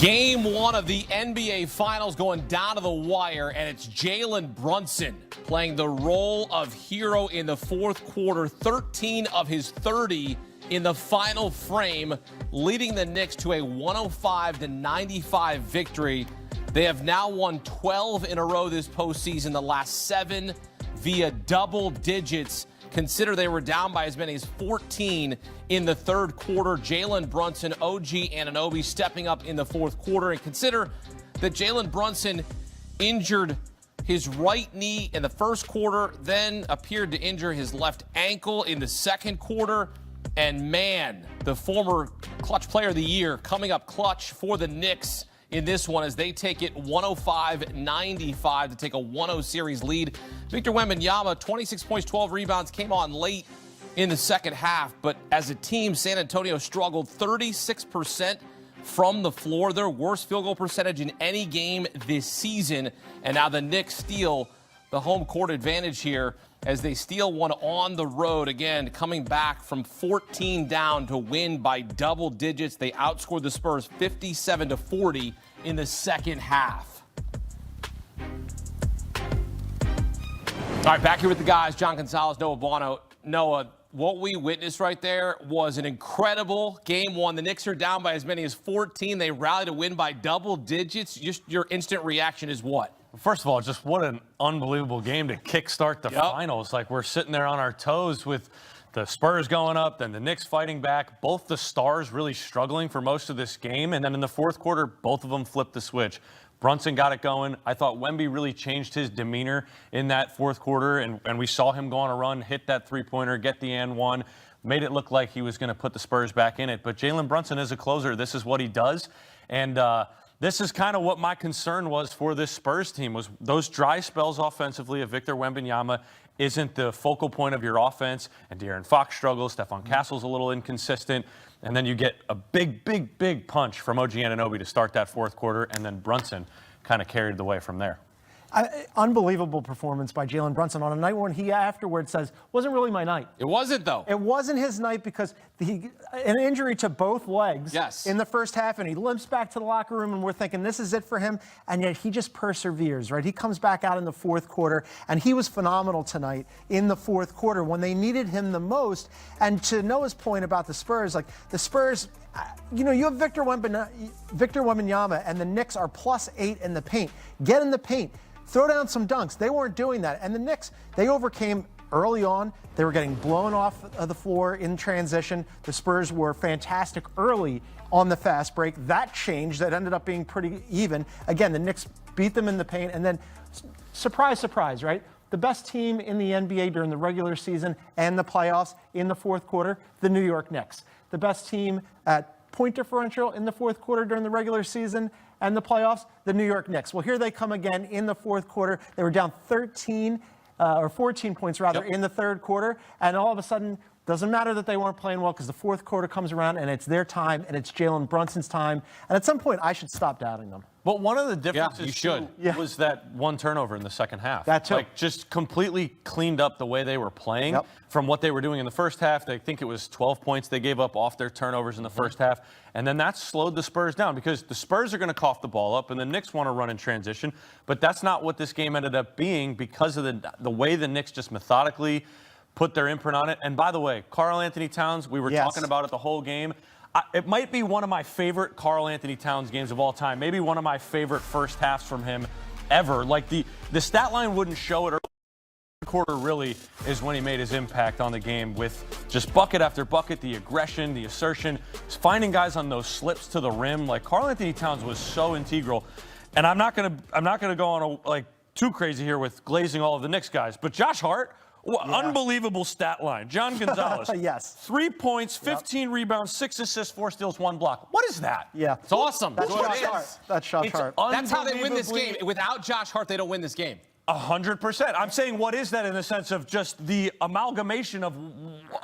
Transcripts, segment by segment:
Game one of the NBA Finals going down to the wire, and it's Jalen Brunson playing the role of hero in the fourth quarter, 13 of his 30 in the final frame, leading the Knicks to a 105-95 victory. They have now won 12 in a row this postseason, the last 7 via double digits. Consider they were down by as many as 14 in the third quarter. Jalen Brunson, OG Anunoby stepping up in the fourth quarter. And consider that Jalen Brunson injured his right knee in the first quarter, then appeared to injure his left ankle in the second quarter. And man, the former clutch player of the year coming up clutch for the Knicks in this one as they take it 105-95 to take a 1-0 series lead. Victor Wembanyama, 26 points, 12 rebounds, came on late in the second half. But as a team, San Antonio struggled 36% from the floor, their worst field goal percentage in any game this season. And now the Knicks steal the home court advantage here as they steal one on the road, again, coming back from 14 down to win by double digits. They outscored the Spurs 57-40 in the second half. All right, back here with the guys, John Gonzalez, Noah Bono. Noah, what we witnessed right there was an incredible game one. The Knicks are down by as many as 14. They rally to win by double digits. Just your instant reaction is what? First of all, just what an unbelievable game to kickstart the finals. Like, we're sitting there on our toes with the Spurs going up, then the Knicks fighting back. Both the stars really struggling for most of this game. And then in the fourth quarter, both of them flipped the switch. Brunson got it going. I thought Wemby really changed his demeanor in that fourth quarter, and we saw him go on a run, hit that three-pointer, get the and one, made it look like he was going to put the Spurs back in it. But Jalen Brunson is a closer. This is what he does. And this is kind of what my concern was for this Spurs team, was those dry spells offensively of Victor Wembanyama isn't the focal point of your offense, and De'Aaron Fox struggles, Stephon Castle's a little inconsistent, and then you get a big punch from OG Anunoby to start that fourth quarter, and then Brunson kind of carried the way from there. Unbelievable performance by Jalen Brunson on a night when he afterwards says, wasn't really my night. It wasn't, though. It wasn't his night because an injury to both legs in the first half, and he limps back to the locker room, and we're thinking this is it for him, and yet he just perseveres, right? He comes back out in the fourth quarter, and he was phenomenal tonight in the fourth quarter when they needed him the most. And to Noah's point about the Spurs, like the Spurs, you know, you have Victor Wembanyama, and the Knicks are +8 in the paint. Get in the paint. Throw down some dunks. They weren't doing that. And the Knicks, they overcame early on. They were getting blown off of the floor in transition. The Spurs were fantastic early on the fast break. That changed. That ended up being pretty even. Again, the Knicks beat them in the paint. And then, surprise, surprise, right? The best team in the NBA during the regular season and the playoffs in the fourth quarter, the New York Knicks. The best team at point differential in the fourth quarter during the regular season and the playoffs, the New York Knicks. Well, here they come again in the fourth quarter. They were down 13 or 14 points rather in the third quarter, and all of a sudden, doesn't matter that they weren't playing well because the fourth quarter comes around and it's their time and it's Jalen Brunson's time. And at some point, I should stop doubting them. But one of the differences was that one turnover in the second half. That too. Like, just completely cleaned up the way they were playing from what they were doing in the first half. I think it was 12 points they gave up off their turnovers in the first half. And then that slowed the Spurs down because the Spurs are going to cough the ball up and the Knicks want to run in transition. But that's not what this game ended up being because of the way the Knicks just methodically put their imprint on it. And by the way, Karl Anthony Towns, we were talking about it the whole game. It might be one of my favorite Karl Anthony Towns games of all time. Maybe one of my favorite first halves from him ever. Like the stat line wouldn't show it early. The quarter really is when he made his impact on the game with just bucket after bucket, the aggression, the assertion, finding guys on those slips to the rim. Like, Karl Anthony Towns was so integral. And I'm not gonna go on too crazy here with glazing all of the Knicks guys, but Josh Hart. Unbelievable stat line. John Gonzalez. 3 points, 15 rebounds, 6 assists, 4 steals, 1 block. What is that? It's awesome. That's Josh Hart. That's Josh Hart. That's how they win this game. Without Josh Hart, they don't win this game. 100%. I'm saying, what is that in the sense of just the amalgamation of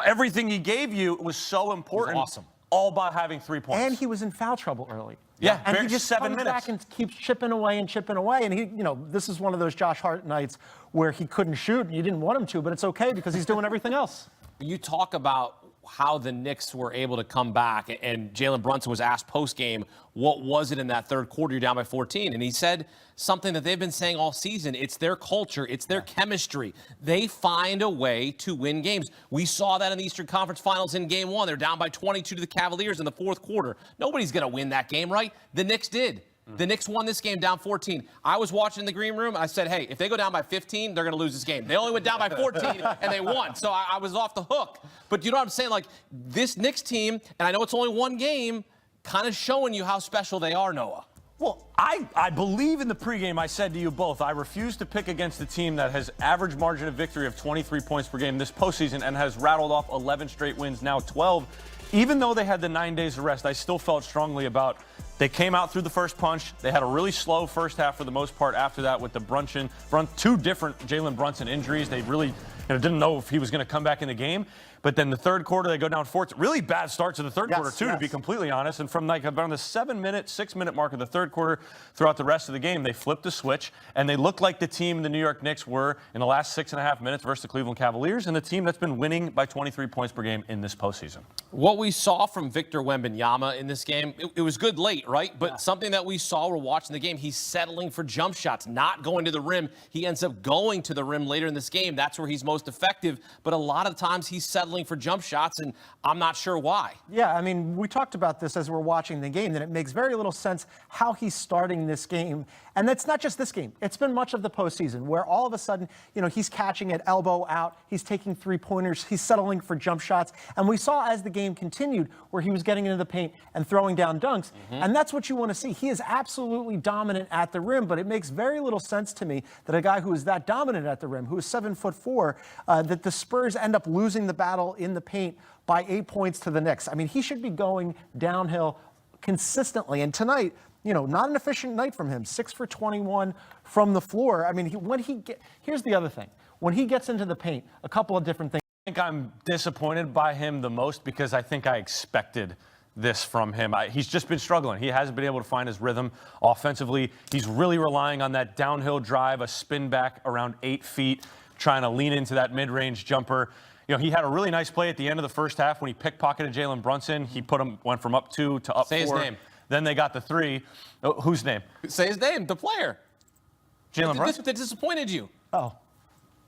everything he gave you was so important. It was awesome. All by having 3 points. And he was in foul trouble early. Yeah, and he just 7 comes minutes. back and keeps chipping away and chipping away. And he, you know, this is one of those Josh Hart nights where he couldn't shoot and you didn't want him to, but it's okay because he's doing everything else. You talk about how the Knicks were able to come back. And Jalen Brunson was asked post-game, what was it in that third quarter? You're down by 14. And he said something that they've been saying all season. It's their culture. It's their chemistry. They find a way to win games. We saw that in the Eastern Conference Finals in Game 1. They're down by 22 to the Cavaliers in the fourth quarter. Nobody's going to win that game, right? The Knicks did. The Knicks won this game down 14. I was watching in the green room. I said, hey, if they go down by 15, they're going to lose this game. They only went down by 14, and they won. So I was off the hook. But you know what I'm saying? Like, this Knicks team, and I know it's only one game, kind of showing you how special they are, Noah. Well, I believe in the pregame I said to you both, I refuse to pick against a team that has average margin of victory of 23 points per game this postseason and has rattled off 11 straight wins, now 12. Even though they had the 9 days of rest, I still felt strongly about they came out through the first punch. They had a really slow first half for the most part after that with the two different Jalen Brunson injuries. They really didn't know if he was going to come back in the game. But then the third quarter, they go down 14. Really bad start to the third quarter, too, to be completely honest. And from like around the 6-minute mark of the third quarter throughout the rest of the game, they flipped the switch, and they looked like the team the New York Knicks were in the last 6.5 minutes versus the Cleveland Cavaliers, and the team that's been winning by 23 points per game in this postseason. What we saw from Victor Wembanyama in this game, it was good late, right? But something that we saw, we're watching the game, he's settling for jump shots, not going to the rim. He ends up going to the rim later in this game. That's where he's most effective. But a lot of times he's settling for jump shots, and I'm not sure why. Yeah, I mean, we talked about this as we're watching the game, that it makes very little sense how he's starting this game. And that's not just this game. It's been much of the postseason where all of a sudden, he's catching it elbow out, he's taking three-pointers, he's settling for jump shots. And we saw as the game continued where he was getting into the paint and throwing down dunks. And that's what you want to see. He is absolutely dominant at the rim, but it makes very little sense to me that a guy who is that dominant at the rim, who is 7'4", that the Spurs end up losing the battle in the paint by 8 points to the Knicks. I mean, he should be going downhill consistently. And tonight, not an efficient night from him. 6 for 21 from the floor. I mean, here's the other thing. When he gets into the paint, a couple of different things. I think I'm disappointed by him the most because I think I expected this from him. He's just been struggling. He hasn't been able to find his rhythm offensively. He's really relying on that downhill drive, a spin back around 8 feet, trying to lean into that mid-range jumper. He had a really nice play at the end of the first half when he pickpocketed Jalen Brunson. He went from up 2 to up 4. Say his name. Then they got the 3. Oh, whose name? Say his name, the player. Jalen Brunson? That disappointed you. Oh.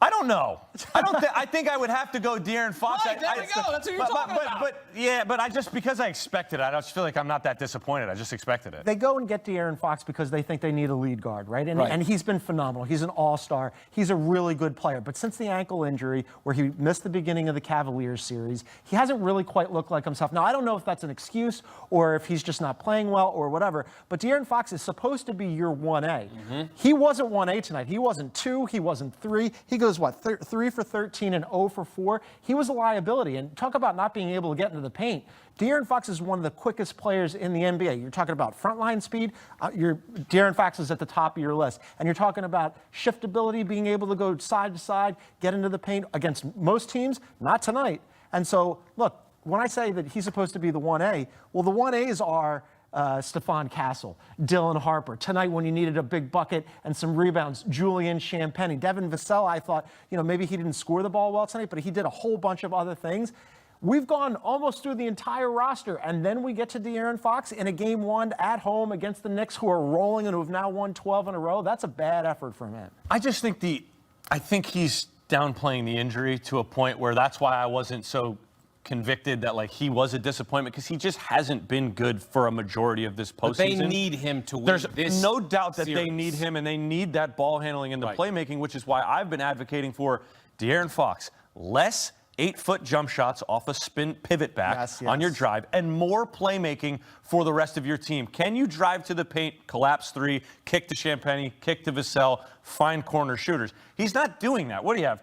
I don't know. I think I would have to go De'Aaron Fox. Right, there we go. That's what you're talking about. But because I expected it, I just feel like I'm not that disappointed. I just expected it. They go and get De'Aaron Fox because they think they need a lead guard, right? And he's been phenomenal. He's an all-star. He's a really good player. But since the ankle injury, where he missed the beginning of the Cavaliers series, he hasn't really quite looked like himself. Now, I don't know if that's an excuse or if he's just not playing well or whatever, but De'Aaron Fox is supposed to be your 1A. He wasn't 1A tonight. He wasn't 2. He wasn't 3. He goes, 3 for 13 and 0 for 4. He was a liability. And talk about not being able to get into the paint. De'Aaron Fox is one of the quickest players in the NBA. You're talking about frontline speed. De'Aaron Fox is at the top of your list. And you're talking about shiftability, being able to go side to side, get into the paint against most teams. Not tonight. And so, look, when I say that he's supposed to be the 1A, well, the 1As are Stephon Castle, Dylan Harper. Tonight when you needed a big bucket and some rebounds, Julian Champagnie. Devin Vassell, I thought, maybe he didn't score the ball well tonight, but he did a whole bunch of other things. We've gone almost through the entire roster, and then we get to De'Aaron Fox in a game 1 at home against the Knicks, who are rolling and who have now won 12 in a row. That's a bad effort from him. I think he's downplaying the injury to a point where that's why I wasn't so convicted that he was a disappointment, because he just hasn't been good for a majority of this postseason. But they need him to win. There's no doubt that they need him, and they need that ball handling and the playmaking, which is why I've been advocating for De'Aaron Fox. Less 8-foot jump shots off a spin pivot back on your drive, and more playmaking for the rest of your team. Can you drive to the paint, collapse 3, kick to Champagnie, kick to Vassell, find corner shooters? He's not doing that. What do you have?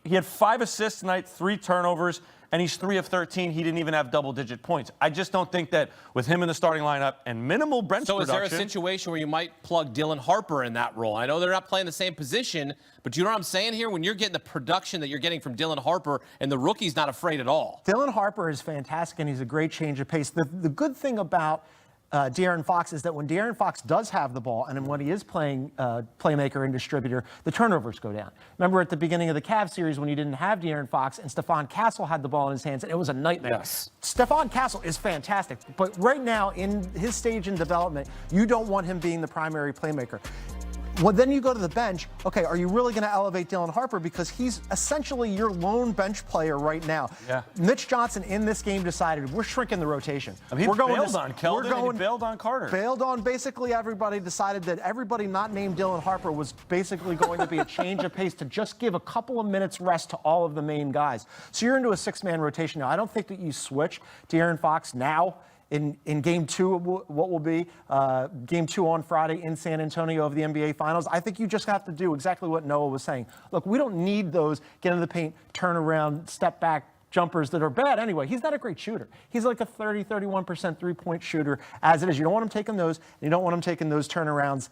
He had 5 assists tonight, 3 turnovers, and he's 3 of 13. He didn't even have double-digit points. I just don't think that with him in the starting lineup and minimal bench production. So is there a situation where you might plug Dylan Harper in that role? I know they're not playing the same position, but you know what I'm saying here? When you're getting the production that you're getting from Dylan Harper, and the rookie's not afraid at all. Dylan Harper is fantastic, and he's a great change of pace. The good thing about De'Aaron Fox is that when De'Aaron Fox does have the ball and when he is playing playmaker and distributor, the turnovers go down. Remember at the beginning of the Cavs series when you didn't have De'Aaron Fox and Stephon Castle had the ball in his hands, and it was a nightmare. Yes. Stephon Castle is fantastic, but right now in his stage in development, you don't want him being the primary playmaker. Well, then you go to the bench. Okay, are you really going to elevate Dylan Harper? Because he's essentially your lone bench player right now. Yeah. Mitch Johnson in this game decided we're shrinking the rotation. I mean, he bailed on Keldon and he bailed on Carter. Bailed on basically everybody, decided that everybody not named Dylan Harper was basically going to be a change of pace to just give a couple of minutes rest to all of the main guys. So you're into a six-man rotation now. I don't think that you switch De'Aaron Fox now. In Game 2, what will be Game 2 on Friday in San Antonio of the NBA Finals, I think you just have to do exactly what Noah was saying. Look, we don't need those get into the paint, turn around, step back jumpers that are bad anyway. He's not a great shooter. He's like a 31% three-point shooter as it is. You don't want him taking those, and you don't want him taking those turnarounds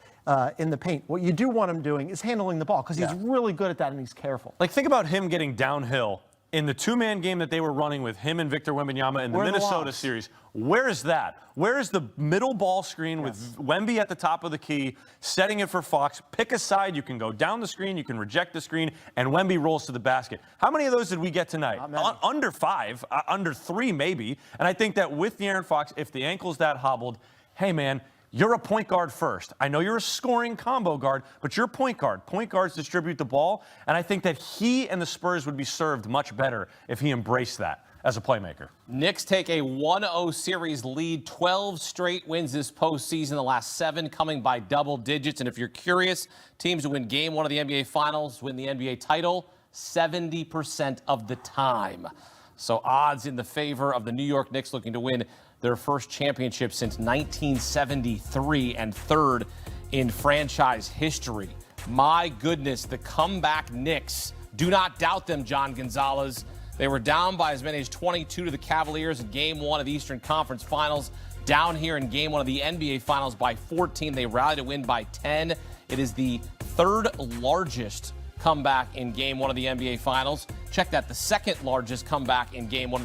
in the paint. What you do want him doing is handling the ball because he's really good at that and he's careful. Like, think about him getting downhill in the two-man game that they were running with him and Victor Wembanyama in the Minnesota series. Where is that? Where is the middle ball screen with Wemby at the top of the key, setting it for Fox? Pick a side. You can go down the screen. You can reject the screen, and Wemby rolls to the basket. How many of those did we get tonight? Under 5, under 3 maybe. And I think that with De'Aaron Fox, if the ankle's that hobbled, hey, man, you're a point guard first. I know you're a scoring combo guard, but you're a point guard. Point guards distribute the ball, and I think that he and the Spurs would be served much better if he embraced that as a playmaker. Knicks take a 1-0 series lead, 12 straight wins this postseason, the last 7 coming by double digits. And if you're curious, teams who win Game 1 of the NBA Finals win the NBA title 70% of the time. So odds in the favor of the New York Knicks looking to win their first championship since 1973 and third in franchise history. My goodness, the comeback Knicks. Do not doubt them, John Gonzalez. They were down by as many as 22 to the Cavaliers in Game 1 of the Eastern Conference Finals. Down here in Game 1 of the NBA Finals by 14. They rallied to win by 10. It is the third largest comeback in Game 1 of the NBA Finals. Check that, the second largest comeback in Game 1.